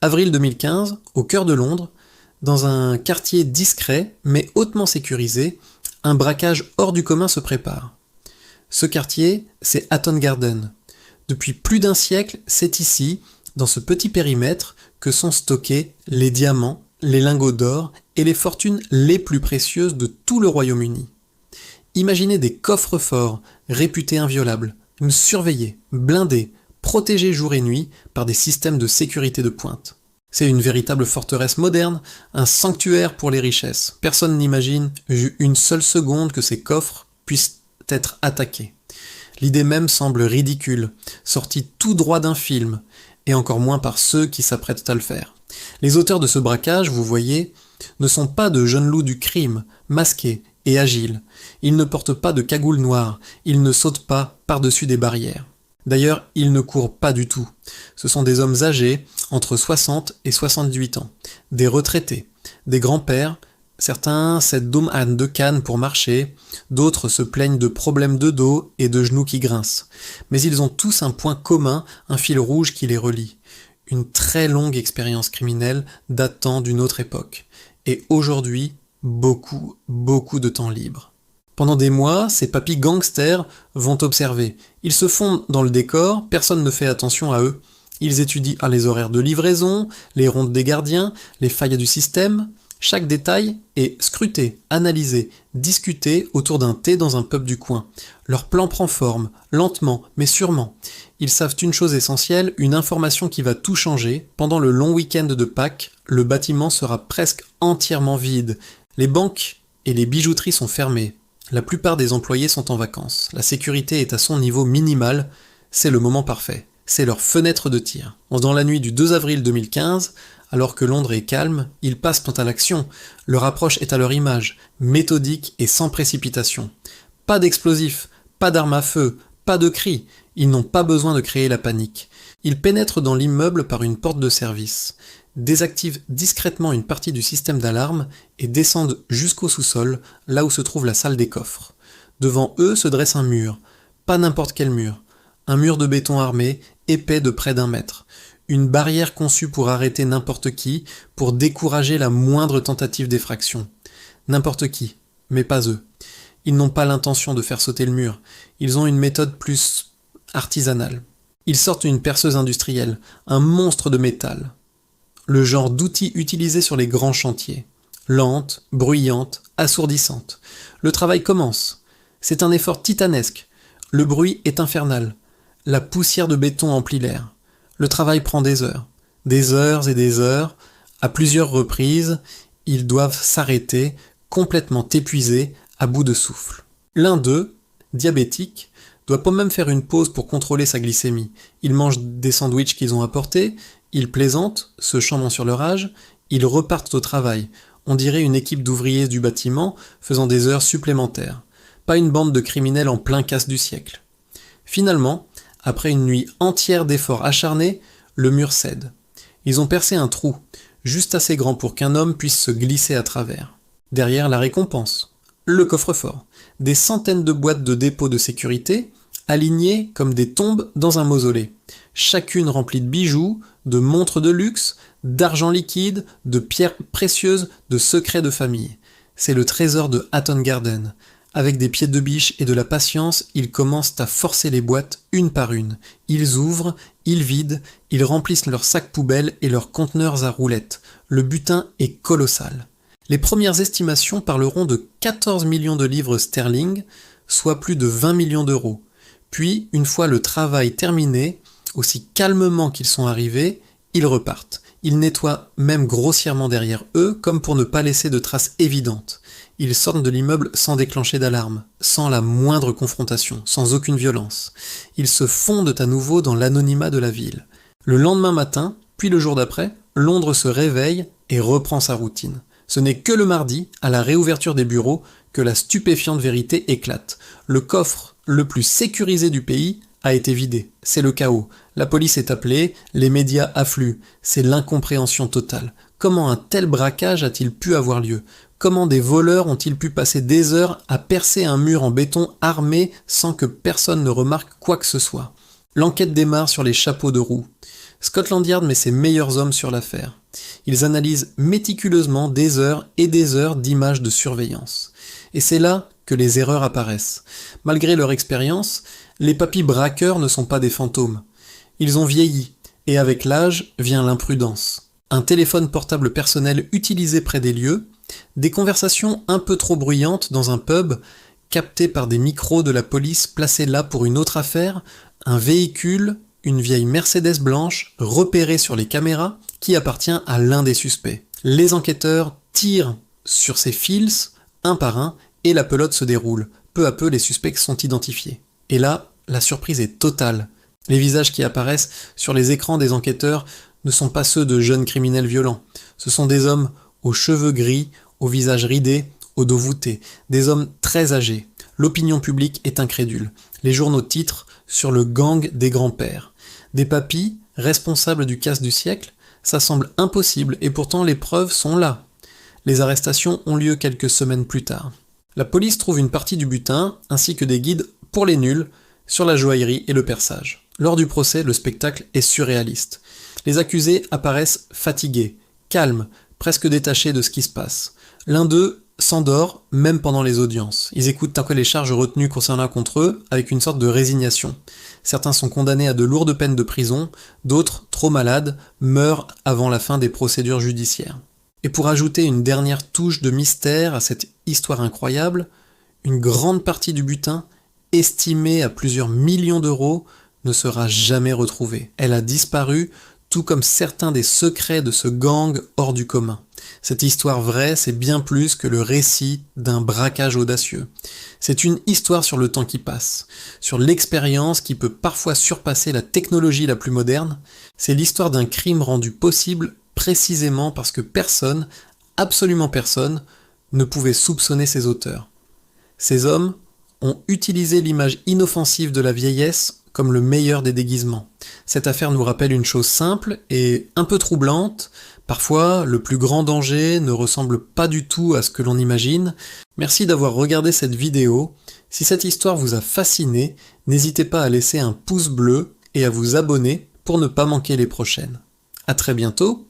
Avril 2015, au cœur de Londres, dans un quartier discret mais hautement sécurisé, un braquage hors du commun se prépare. Ce quartier, c'est Hatton Garden. Depuis plus d'un siècle, c'est ici, dans ce petit périmètre, que sont stockés les diamants, les lingots d'or et les fortunes les plus précieuses de tout le Royaume-Uni. Imaginez des coffres-forts réputés inviolables, surveillés, blindés, protégés jour et nuit par des systèmes de sécurité de pointe. C'est une véritable forteresse moderne, un sanctuaire pour les richesses. Personne n'imagine une seule seconde que ces coffres puissent être attaqués. L'idée même semble ridicule, sortie tout droit d'un film, et encore moins par ceux qui s'apprêtent à le faire. Les auteurs de ce braquage, vous voyez, ne sont pas de jeunes loups du crime, masqués et agiles. Ils ne portent pas de cagoule noire, ils ne sautent pas par-dessus des barrières. D'ailleurs, ils ne courent pas du tout. Ce sont des hommes âgés, entre 60 et 68 ans, des retraités, des grands-pères. Certains s'aident d'âne de canne pour marcher, d'autres se plaignent de problèmes de dos et de genoux qui grincent. Mais ils ont tous un point commun, un fil rouge qui les relie. Une très longue expérience criminelle datant d'une autre époque. Et aujourd'hui, beaucoup de temps libre. Pendant des mois, ces papis gangsters vont observer. Ils se fondent dans le décor, personne ne fait attention à eux. Ils étudient les horaires de livraison, les rondes des gardiens, les failles du système. Chaque détail est scruté, analysé, discuté autour d'un thé dans un pub du coin. Leur plan prend forme, lentement, mais sûrement. Ils savent une chose essentielle, une information qui va tout changer. Pendant le long week-end de Pâques, le bâtiment sera presque entièrement vide. Les banques et les bijouteries sont fermées. La plupart des employés sont en vacances. La sécurité est à son niveau minimal. C'est le moment parfait. C'est leur fenêtre de tir. Dans la nuit du 2 avril 2015, alors que Londres est calme, ils passent à l'action. Leur approche est à leur image, méthodique et sans précipitation. Pas d'explosifs, pas d'armes à feu, pas de cris. Ils n'ont pas besoin de créer la panique. Ils pénètrent dans l'immeuble par une porte de service, désactivent discrètement une partie du système d'alarme et descendent jusqu'au sous-sol, là où se trouve la salle des coffres. Devant eux se dresse un mur, pas n'importe quel mur. Un mur de béton armé, épais de près d'1 mètre. Une barrière conçue pour arrêter n'importe qui, pour décourager la moindre tentative d'effraction. N'importe qui, mais pas eux. Ils n'ont pas l'intention de faire sauter le mur. Ils ont une méthode plus artisanale. Ils sortent une perceuse industrielle, un monstre de métal. Le genre d'outil utilisé sur les grands chantiers. Lente, bruyante, assourdissante. Le travail commence. C'est un effort titanesque. Le bruit est infernal. La poussière de béton emplit l'air. Le travail prend des heures et des heures. À plusieurs reprises, ils doivent s'arrêter, complètement épuisés, à bout de souffle. L'un d'eux, diabétique, doit pas même faire une pause pour contrôler sa glycémie. Ils mangent des sandwichs qu'ils ont apportés, ils plaisantent, se chambrent sur leur âge, ils repartent au travail. On dirait une équipe d'ouvriers du bâtiment faisant des heures supplémentaires. Pas une bande de criminels en plein casse du siècle. Finalement, après une nuit entière d'efforts acharnés, le mur cède. Ils ont percé un trou, juste assez grand pour qu'un homme puisse se glisser à travers. Derrière, la récompense. Le coffre-fort. Des centaines de boîtes de dépôt de sécurité, alignées comme des tombes dans un mausolée. Chacune remplie de bijoux, de montres de luxe, d'argent liquide, de pierres précieuses, de secrets de famille. C'est le trésor de Hatton Garden. Avec des pieds de biche et de la patience, ils commencent à forcer les boîtes une par une. Ils ouvrent, ils vident, ils remplissent leurs sacs poubelles et leurs conteneurs à roulettes. Le butin est colossal. Les premières estimations parleront de 14 millions de livres sterling, soit plus de 20 millions d'euros. Puis, une fois le travail terminé, aussi calmement qu'ils sont arrivés, ils repartent. Ils nettoient même grossièrement derrière eux, comme pour ne pas laisser de traces évidentes. Ils sortent de l'immeuble sans déclencher d'alarme, sans la moindre confrontation, sans aucune violence. Ils se fondent à nouveau dans l'anonymat de la ville. Le lendemain matin, puis le jour d'après, Londres se réveille et reprend sa routine. Ce n'est que le mardi, à la réouverture des bureaux, que la stupéfiante vérité éclate. Le coffre le plus sécurisé du pays a été vidé. C'est le chaos. La police est appelée, les médias affluent. C'est l'incompréhension totale. Comment un tel braquage a-t-il pu avoir lieu ? Comment des voleurs ont-ils pu passer des heures à percer un mur en béton armé sans que personne ne remarque quoi que ce soit ? L'enquête démarre sur les chapeaux de roue. Scotland Yard met ses meilleurs hommes sur l'affaire. Ils analysent méticuleusement des heures et des heures d'images de surveillance. Et c'est là que les erreurs apparaissent. Malgré leur expérience, les papys braqueurs ne sont pas des fantômes. Ils ont vieilli, et avec l'âge vient l'imprudence. Un téléphone portable personnel utilisé près des lieux, des conversations un peu trop bruyantes dans un pub, captées par des micros de la police placés là pour une autre affaire, un véhicule, une vieille Mercedes blanche, repérée sur les caméras, qui appartient à l'un des suspects. Les enquêteurs tirent sur ces fils, un par un, et la pelote se déroule. Peu à peu, les suspects sont identifiés. Et là, la surprise est totale. Les visages qui apparaissent sur les écrans des enquêteurs ne sont pas ceux de jeunes criminels violents. Ce sont des hommes aux cheveux gris, au visage ridé, au dos voûté. Des hommes très âgés. L'opinion publique est incrédule. Les journaux titrent sur le gang des grands-pères. Des papys, responsables du casse du siècle, ça semble impossible et pourtant les preuves sont là. Les arrestations ont lieu quelques semaines plus tard. La police trouve une partie du butin, ainsi que des guides pour les nuls, sur la joaillerie et le perçage. Lors du procès, le spectacle est surréaliste. Les accusés apparaissent fatigués, calmes, presque détachés de ce qui se passe. L'un d'eux s'endort, même pendant les audiences. Ils écoutent après les charges retenues concernant contre eux, avec une sorte de résignation. Certains sont condamnés à de lourdes peines de prison, d'autres, trop malades, meurent avant la fin des procédures judiciaires. Et pour ajouter une dernière touche de mystère à cette histoire incroyable, une grande partie du butin, estimée à plusieurs millions d'euros, ne sera jamais retrouvée. Elle a disparu, tout comme certains des secrets de ce gang hors du commun. Cette histoire vraie, c'est bien plus que le récit d'un braquage audacieux. C'est une histoire sur le temps qui passe, sur l'expérience qui peut parfois surpasser la technologie la plus moderne. C'est l'histoire d'un crime rendu possible précisément parce que personne, absolument personne, ne pouvait soupçonner ses auteurs. Ces hommes ont utilisé l'image inoffensive de la vieillesse comme le meilleur des déguisements. Cette affaire nous rappelle une chose simple et un peu troublante. Parfois, le plus grand danger ne ressemble pas du tout à ce que l'on imagine. Merci d'avoir regardé cette vidéo. Si cette histoire vous a fasciné, n'hésitez pas à laisser un pouce bleu et à vous abonner pour ne pas manquer les prochaines. À très bientôt